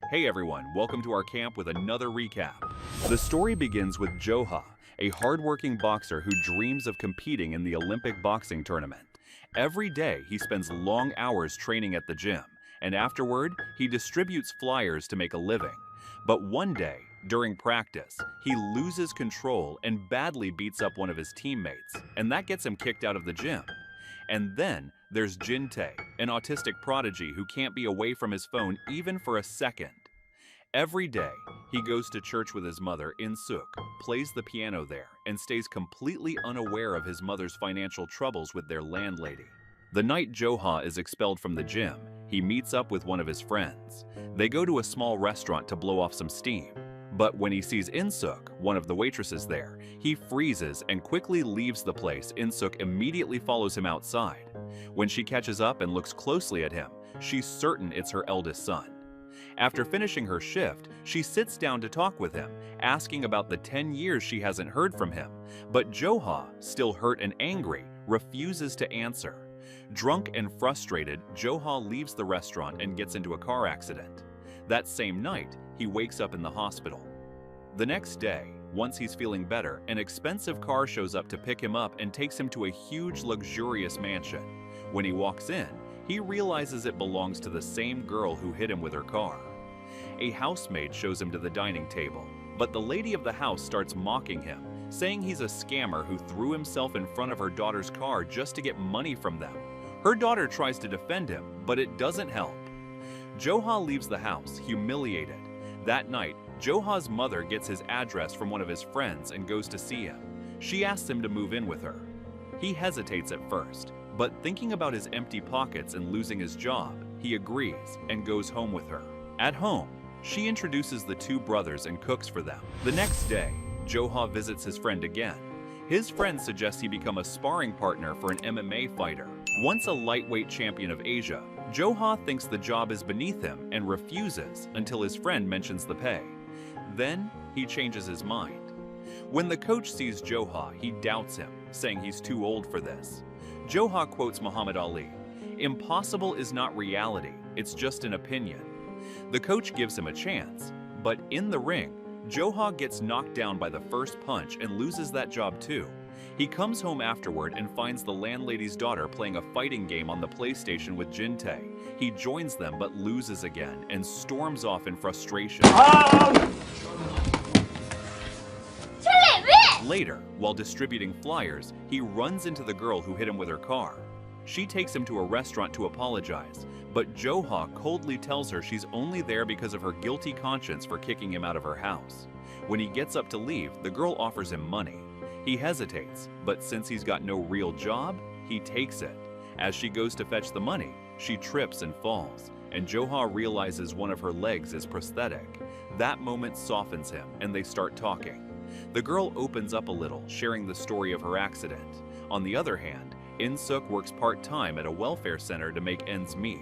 Hey everyone, welcome to our camp with another recap. The story begins with Joha, a hardworking boxer who dreams of competing in the Olympic boxing tournament. Every day he spends long hours training at the gym, and afterward he distributes flyers to make a living. But one day, during practice, he loses control and badly beats up one of his teammates, and that gets him kicked out of the gym. And then there's Jinte, an autistic prodigy who can't be away from his phone even for a second. Every day, he goes to church with his mother in Suk, plays the piano there, and stays completely unaware of his mother's financial troubles with their landlady. The night Joha is expelled from the gym, he meets up with one of his friends. They go to a small restaurant to blow off some steam. But when he sees Insuk, one of the waitresses there, he freezes and quickly leaves the place. Insuk immediately follows him outside. When she catches up and looks closely at him, she's certain it's her eldest son. After finishing her shift, she sits down to talk with him, asking about the 10 years she hasn't heard from him. But Joha, still hurt and angry, refuses to answer. Drunk and frustrated, Joha leaves the restaurant and gets into a car accident. That same night, he wakes up in the hospital. The next day, once he's feeling better, an expensive car shows up to pick him up and takes him to a huge, luxurious mansion. When he walks in, he realizes it belongs to the same girl who hit him with her car. A housemaid shows him to the dining table, but the lady of the house starts mocking him, saying he's a scammer who threw himself in front of her daughter's car just to get money from them. Her daughter tries to defend him, but it doesn't help. Joha leaves the house, humiliated. That night, Joha's mother gets his address from one of his friends and goes to see him. She asks him to move in with her. He hesitates at first, but thinking about his empty pockets and losing his job, he agrees and goes home with her. At home, she introduces the two brothers and cooks for them. The next day, Joha visits his friend again. His friend suggests he become a sparring partner for an MMA fighter. Once a lightweight champion of Asia, Joha thinks the job is beneath him and refuses until his friend mentions the pay. Then he changes his mind. When the coach sees Joha, he doubts him, saying he's too old for this. Joha quotes Muhammad Ali, "Impossible is not reality, it's just an opinion." The coach gives him a chance, but in the ring, Joha gets knocked down by the first punch and loses that job too. He comes home afterward and finds the landlady's daughter playing a fighting game on the PlayStation with Jinte. He joins them but loses again and storms off in frustration. Later, while distributing flyers, he runs into the girl who hit him with her car. She takes him to a restaurant to apologize, but Joha coldly tells her she's only there because of her guilty conscience for kicking him out of her house. When he gets up to leave, the girl offers him money. He hesitates, but since he's got no real job, he takes it. As she goes to fetch the money, she trips and falls, and Joha realizes one of her legs is prosthetic. That moment softens him, and they start talking. The girl opens up a little, sharing the story of her accident. On the other hand, Insuk works part-time at a welfare center to make ends meet.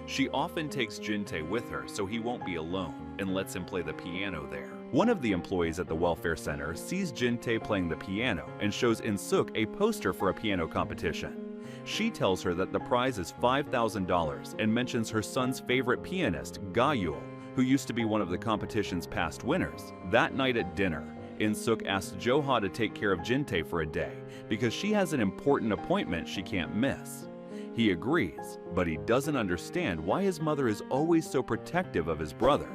She often takes Jinte with her so he won't be alone and lets him play the piano there. One of the employees at the welfare center sees Jinte playing the piano and shows Insuk a poster for a piano competition. She tells her that the prize is $5,000 and mentions her son's favorite pianist, Gayul, who used to be one of the competition's past winners. That night at dinner, Insuk asks Joha to take care of Jinte for a day because she has an important appointment she can't miss. He agrees, but he doesn't understand why his mother is always so protective of his brother.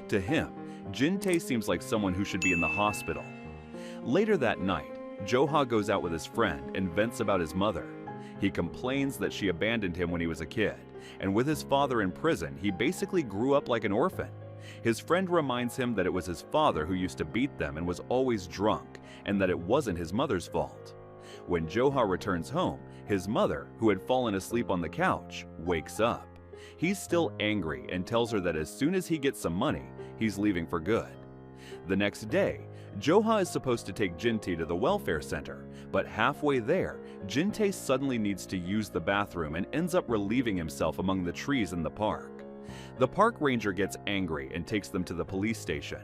To him, Jinte seems like someone who should be in the hospital. Later that night, Joha goes out with his friend and vents about his mother. He complains that she abandoned him when he was a kid, and with his father in prison, he basically grew up like an orphan. His friend reminds him that it was his father who used to beat them and was always drunk, and that it wasn't his mother's fault. When Joha returns home, his mother, who had fallen asleep on the couch, wakes up. He's still angry and tells her that as soon as he gets some money, he's leaving for good. The next day, Joha is supposed to take Jinte to the welfare center, but halfway there, Jinte suddenly needs to use the bathroom and ends up relieving himself among the trees in the park. The park ranger gets angry and takes them to the police station.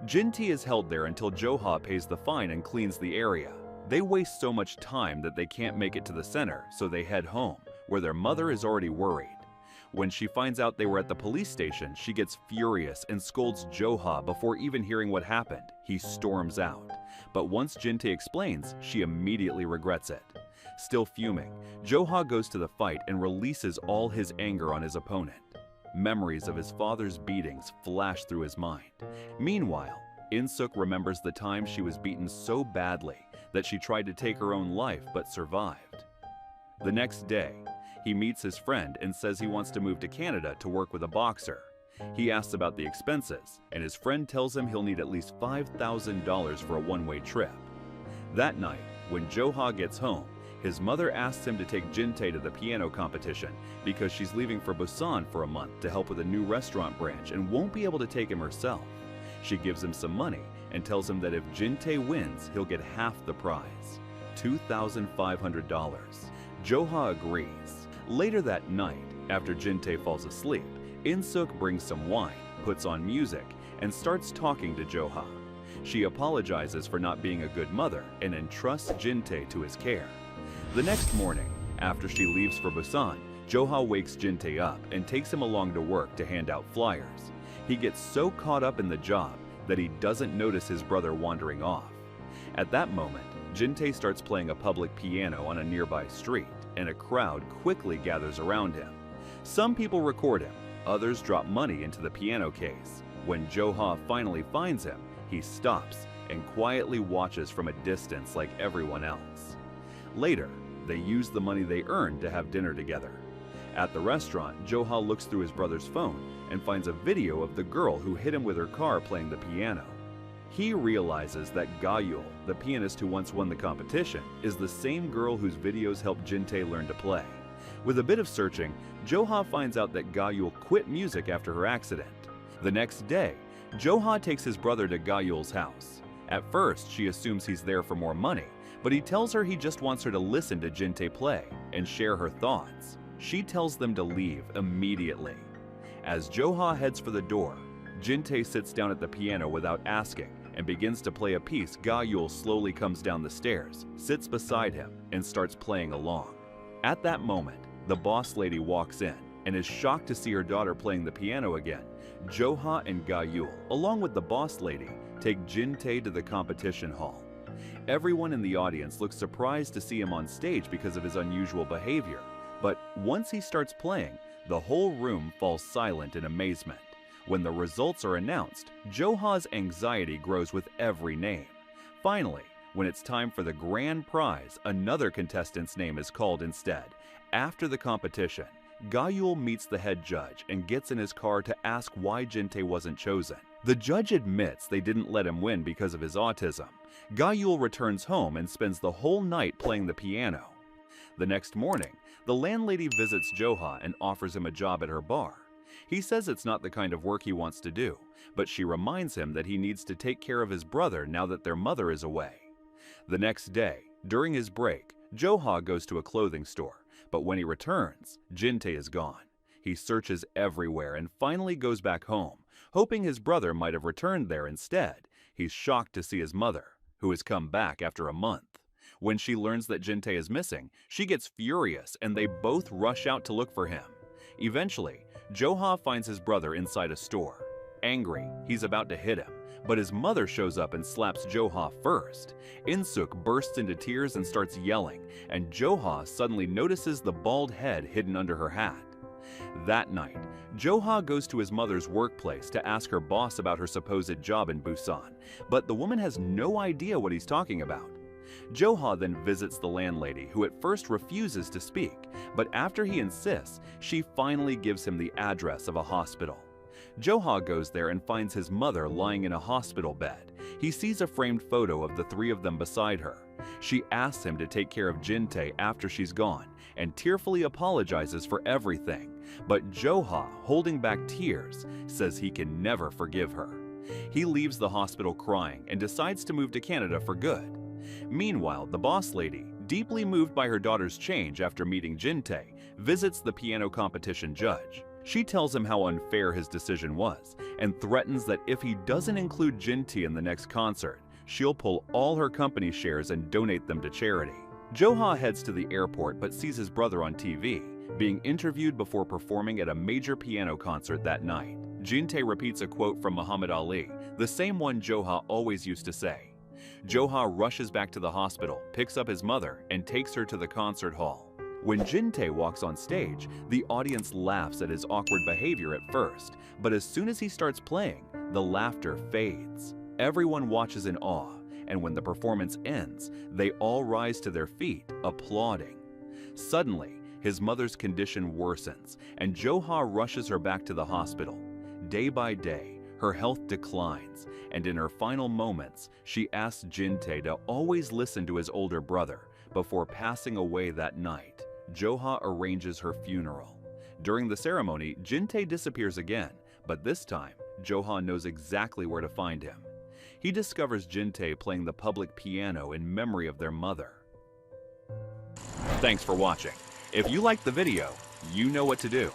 Jinte is held there until Joha pays the fine and cleans the area. They waste so much time that they can't make it to the center, so they head home, where their mother is already worried. When she finds out they were at the police station, she gets furious and scolds Jo-ha before even hearing what happened. He storms out. But once Jin-tae explains, she immediately regrets it. Still fuming, Jo-ha goes to the fight and releases all his anger on his opponent. Memories of his father's beatings flash through his mind. Meanwhile, In-suk remembers the time she was beaten so badly that she tried to take her own life but survived. The next day, he meets his friend and says he wants to move to Canada to work with a boxer. He asks about the expenses, and his friend tells him he'll need at least $5,000 for a one-way trip. That night, when Jo-ha gets home, his mother asks him to take Jin-tae to the piano competition because she's leaving for Busan for a month to help with a new restaurant branch and won't be able to take him herself. She gives him some money and tells him that if Jin-tae wins, he'll get half the prize, $2,500. Jo-ha agrees. Later that night, after Jin-tae falls asleep, In-suk brings some wine, puts on music, and starts talking to Jo-ha. She apologizes for not being a good mother and entrusts Jin-tae to his care. The next morning, after she leaves for Busan, Jo-ha wakes Jin-tae up and takes him along to work to hand out flyers. He gets so caught up in the job that he doesn't notice his brother wandering off. At that moment, Jin-tae starts playing a public piano on a nearby street, and a crowd quickly gathers around him. Some people record him, others drop money into the piano case. When Jo-ha finally finds him, he stops and quietly watches from a distance like everyone else. Later, they use the money they earned to have dinner together. At the restaurant, Jo-ha looks through his brother's phone and finds a video of the girl who hit him with her car playing the piano. He realizes that Ga-yul, the pianist who once won the competition, is the same girl whose videos helped Jin-tae learn to play. With a bit of searching, Jo-ha finds out that Ga-yul quit music after her accident. The next day, Jo-ha takes his brother to Ga-yul's house. At first, she assumes he's there for more money, but he tells her he just wants her to listen to Jin-tae play and share her thoughts. She tells them to leave immediately. As Jo-ha heads for the door, Jin-tae sits down at the piano without asking and begins to play a piece. Ga-yul slowly comes down the stairs, sits beside him, and starts playing along. At that moment, the boss lady walks in and is shocked to see her daughter playing the piano again. Jo-ha and Ga-yul, along with the boss lady, take Jin-tae to the competition hall. Everyone in the audience looks surprised to see him on stage because of his unusual behavior, but once he starts playing, the whole room falls silent in amazement. When the results are announced, Jo-ha's anxiety grows with every name. Finally, when it's time for the grand prize, another contestant's name is called instead. After the competition, Ga-yul meets the head judge and gets in his car to ask why Jin-tae wasn't chosen. The judge admits they didn't let him win because of his autism. Ga-yul returns home and spends the whole night playing the piano. The next morning, the landlady visits Jo-ha and offers him a job at her bar. He says it's not the kind of work he wants to do, but she reminds him that he needs to take care of his brother now that their mother is away. The next day, during his break, Jo-ha goes to a clothing store, but when he returns, Jin-tae is gone. He searches everywhere and finally goes back home, hoping his brother might have returned there instead. He's shocked to see his mother, who has come back after a month. When she learns that Jin-tae is missing, she gets furious and they both rush out to look for him. Eventually, Jo-ha finds his brother inside a store. Angry, he's about to hit him, but his mother shows up and slaps Jo-ha first. In-suk bursts into tears and starts yelling, and Jo-ha suddenly notices the bald head hidden under her hat. That night, Jo-ha goes to his mother's workplace to ask her boss about her supposed job in Busan, but the woman has no idea what he's talking about. Jo-ha then visits the landlady, who at first refuses to speak, but after he insists, she finally gives him the address of a hospital. Jo-ha goes there and finds his mother lying in a hospital bed. He sees a framed photo of the three of them beside her. She asks him to take care of Jin-tae after she's gone and tearfully apologizes for everything, but Jo-ha, holding back tears, says he can never forgive her. He leaves the hospital crying and decides to move to Canada for good. Meanwhile, the boss lady, deeply moved by her daughter's change after meeting Jin-tae, visits the piano competition judge. She tells him how unfair his decision was and threatens that if he doesn't include Jin-tae in the next concert, she'll pull all her company shares and donate them to charity. Jo-ha heads to the airport but sees his brother on TV. being interviewed before performing at a major piano concert that night. Jin-tae repeats a quote from Muhammad Ali, the same one Jo-ha always used to say. Jo-ha rushes back to the hospital, picks up his mother, and takes her to the concert hall. When Jin-tae walks on stage, the audience laughs at his awkward behavior at first, but as soon as he starts playing, the laughter fades. Everyone watches in awe, and when the performance ends, they all rise to their feet, applauding. Suddenly, his mother's condition worsens, and Jo-ha rushes her back to the hospital. Day by day, her health declines, and in her final moments, she asks Jin-tae to always listen to his older brother before passing away that night. Jo-ha arranges her funeral. During the ceremony, Jin-tae disappears again, but this time, Jo-ha knows exactly where to find him. He discovers Jin-tae playing the public piano in memory of their mother. Thanks for watching. If you liked the video, you know what to do.